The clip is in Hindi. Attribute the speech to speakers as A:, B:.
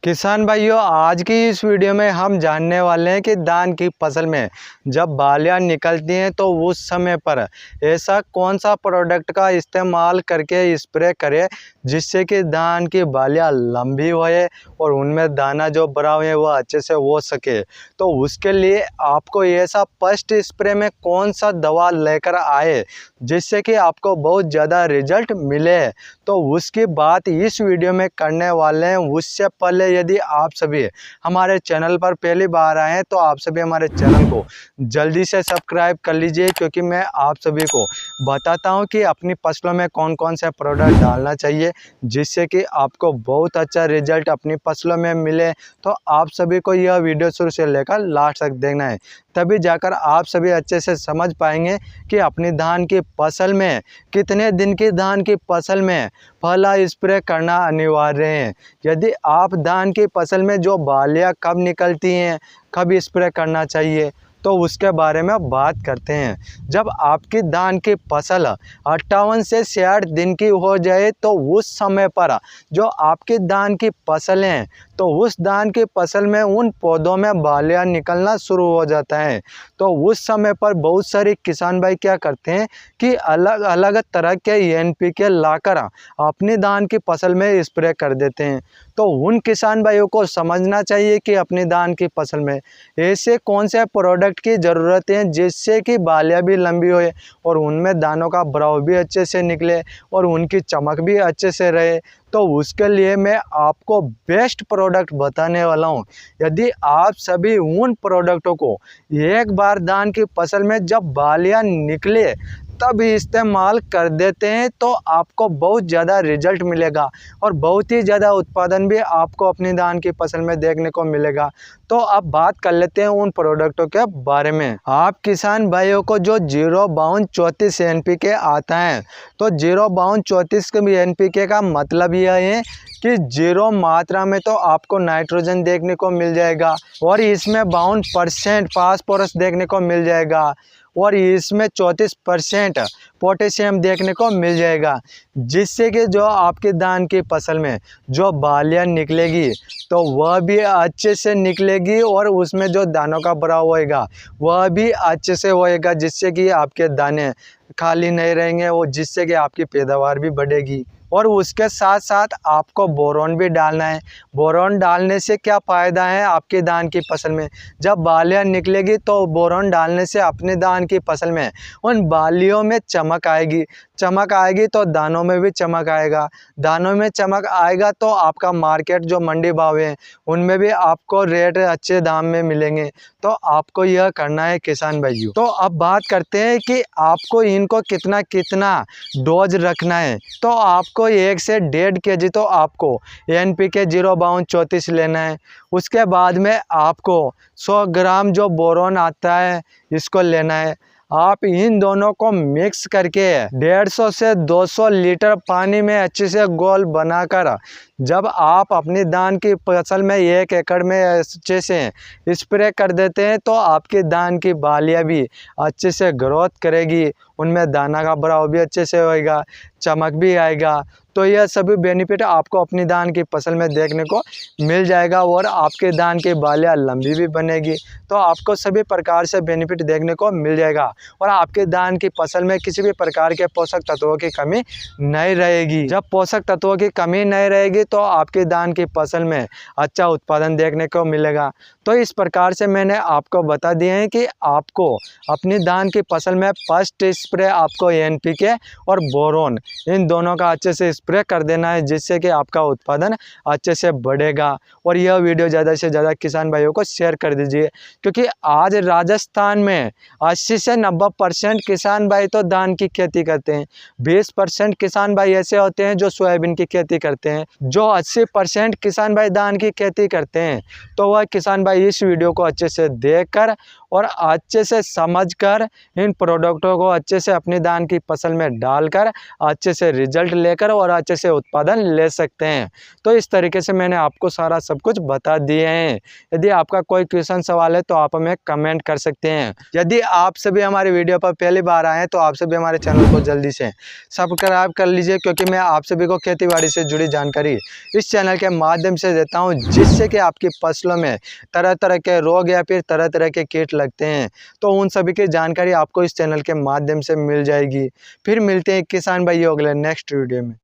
A: किसान भाइयों, आज की इस वीडियो में हम जानने वाले हैं कि धान की फसल में जब बालियां निकलती हैं तो उस समय पर ऐसा कौन सा प्रोडक्ट का इस्तेमाल करके स्प्रे करें जिससे कि धान की बालियां लंबी होए और उनमें दाना जो भरा हुआ है वह अच्छे से हो सके। तो उसके लिए आपको ऐसा फर्स्ट स्प्रे में कौन सा दवा लेकर आए जिससे कि आपको बहुत ज़्यादा रिजल्ट मिले, तो उसकी बात इस वीडियो में करने वाले हैं। उससे पहले यदि आप सभी हमारे चैनल पर पहली बार आए हैं तो आप सभी हमारे चैनल को जल्दी से सब्सक्राइब कर लीजिए, क्योंकि मैं आप सभी को बताता हूं कि अपनी फसलों में कौन कौन से प्रोडक्ट डालना चाहिए जिससे कि आपको बहुत अच्छा रिजल्ट अपनी फसलों में मिले। तो आप सभी को यह वीडियो शुरू से लेकर लास्ट तक देखना है, तभी जाकर आप सभी अच्छे से समझ पाएंगे कि अपनी धान की फसल में कितने दिन की धान की फसल में पहला स्प्रे करना अनिवार्य है। यदि आप धान की फसल में जो बालियां कब निकलती हैं, कब स्प्रे करना चाहिए, तो उसके बारे में बात करते हैं। जब आपकी धान की फसल 58 से 66 दिन की हो जाए तो उस समय पर जो आपकी धान की फसल है तो उस धान की फसल में उन पौधों में बालियां निकलना शुरू हो जाता है। तो उस समय पर बहुत सारे किसान भाई क्या करते हैं कि अलग अलग तरह के NPK लाकर अपनी धान की फसल में स्प्रे कर देते हैं। तो उन किसान भाइयों को समझना चाहिए कि अपनी धान की फसल में ऐसे कौन से प्रोडक्ट की ज़रूरत है जिससे कि बालियां भी लंबी होए और उनमें दानों का भराव भी अच्छे से निकले और उनकी चमक भी अच्छे से रहे। तो उसके लिए मैं आपको बेस्ट प्रोडक्ट बताने वाला हूं। यदि आप सभी उन प्रोडक्टों को एक बार धान की फसल में जब बालियां निकले तब इस्तेमाल कर देते हैं तो आपको बहुत ज़्यादा रिजल्ट मिलेगा और बहुत ही ज़्यादा उत्पादन भी आपको अपनी धान की फसल में देखने को मिलेगा। तो अब बात कर लेते हैं उन प्रोडक्टों के बारे में। आप किसान भाइयों को जो 05234 NPK आता है, तो 05234 के NPK का मतलब यह है कि 0 मात्रा में तो आपको नाइट्रोजन देखने को मिल जाएगा और इसमें 52% फास्फोरस देखने को मिल जाएगा और इसमें 34% पोटेशियम देखने को मिल जाएगा, जिससे कि जो आपकी धान की फसल में जो बालियां निकलेगी तो वह भी अच्छे से निकलेगी और उसमें जो दानों का भराव होएगा वह भी अच्छे से होएगा, जिससे कि आपके दाने खाली नहीं रहेंगे और जिससे कि आपकी पैदावार भी बढ़ेगी। और उसके साथ साथ आपको बोरॉन भी डालना है। बोरॉन डालने से क्या फ़ायदा है आपकी धान की फसल में, जब बालियां निकलेगी तो बोरॉन डालने से अपने धान की फसल में उन बालियों में चमक आएगी। चमक आएगी तो दानों में भी चमक आएगा। दानों में चमक आएगा तो आपका मार्केट जो मंडी भाव है उनमें भी आपको रेट अच्छे दाम में मिलेंगे। तो आपको यह करना है किसान भाइयों। तो अब बात करते हैं कि आपको इनको कितना कितना डोज रखना है। तो आपको 1 से 1.5 kg तो आपको NPK 05234 लेना है। उसके बाद में आपको 100 ग्राम जो बोरॉन आता है इसको लेना है। आप इन दोनों को मिक्स करके 150 से 200 लीटर पानी में अच्छे से घोल बनाकर जब आप अपनी धान की फसल में 1 एकड़ में अच्छे से स्प्रे कर देते हैं तो आपकी धान की बालियां भी अच्छे से ग्रोथ करेगी, उनमें दाना का भराव भी अच्छे से होएगा, चमक भी आएगा। तो यह सभी बेनिफिट आपको अपनी धान की फसल में देखने को मिल जाएगा और आपके धान की बालियां लंबी भी बनेगी। तो आपको सभी प्रकार से बेनिफिट देखने को मिल जाएगा और आपके धान की फसल में किसी भी प्रकार के पोषक तत्वों की कमी नहीं रहेगी। जब पोषक तत्वों की कमी नहीं रहेगी तो आपकी धान की फसल में अच्छा उत्पादन देखने को मिलेगा। तो इस प्रकार से मैंने आपको बता दिए हैं कि आपको अपनी धान की फसल में फर्स्ट स्प्रे आपको NPK और बोरॉन इन दोनों का अच्छे से स्प्रे कर देना है, जिससे कि आपका उत्पादन अच्छे से बढ़ेगा। और यह वीडियो ज़्यादा से ज़्यादा किसान भाइयों को शेयर कर दीजिए, क्योंकि आज राजस्थान में 80 से 90% किसान भाई तो धान की खेती करते हैं। 20% किसान भाई ऐसे होते हैं जो सोयाबीन की खेती करते हैं। जो 80% किसान भाई धान की खेती करते हैं तो वह किसान भाई इस वीडियो को अच्छे से देखकर और अच्छे से समझकर इन प्रोडक्टों को अच्छे से अपनी धान की फसल में डालकर अच्छे से रिजल्ट लेकर और अच्छे से उत्पादन ले सकते हैं। तो इस तरीके से मैंने आपको सारा सब कुछ बता दिए हैं। यदि आपका कोई क्वेश्चन सवाल है तो आप हमें कमेंट कर सकते हैं। यदि आप सभी हमारी वीडियो पर पहली बार आए हैं तो आप सभी हमारे चैनल को जल्दी से सब्सक्राइब कर लीजिए, क्योंकि मैं आप सभी को खेतीबाड़ी से जुड़ी जानकारी इस चैनल के माध्यम से देता हूं, जिससे कि आपकी फसलों में तरह तरह के रोग या फिर तरह तरह के कीट लगते हैं तो उन सभी की जानकारी आपको इस चैनल के माध्यम से मिल जाएगी। फिर मिलते हैं किसान भाइयों अगले नेक्स्ट वीडियो में।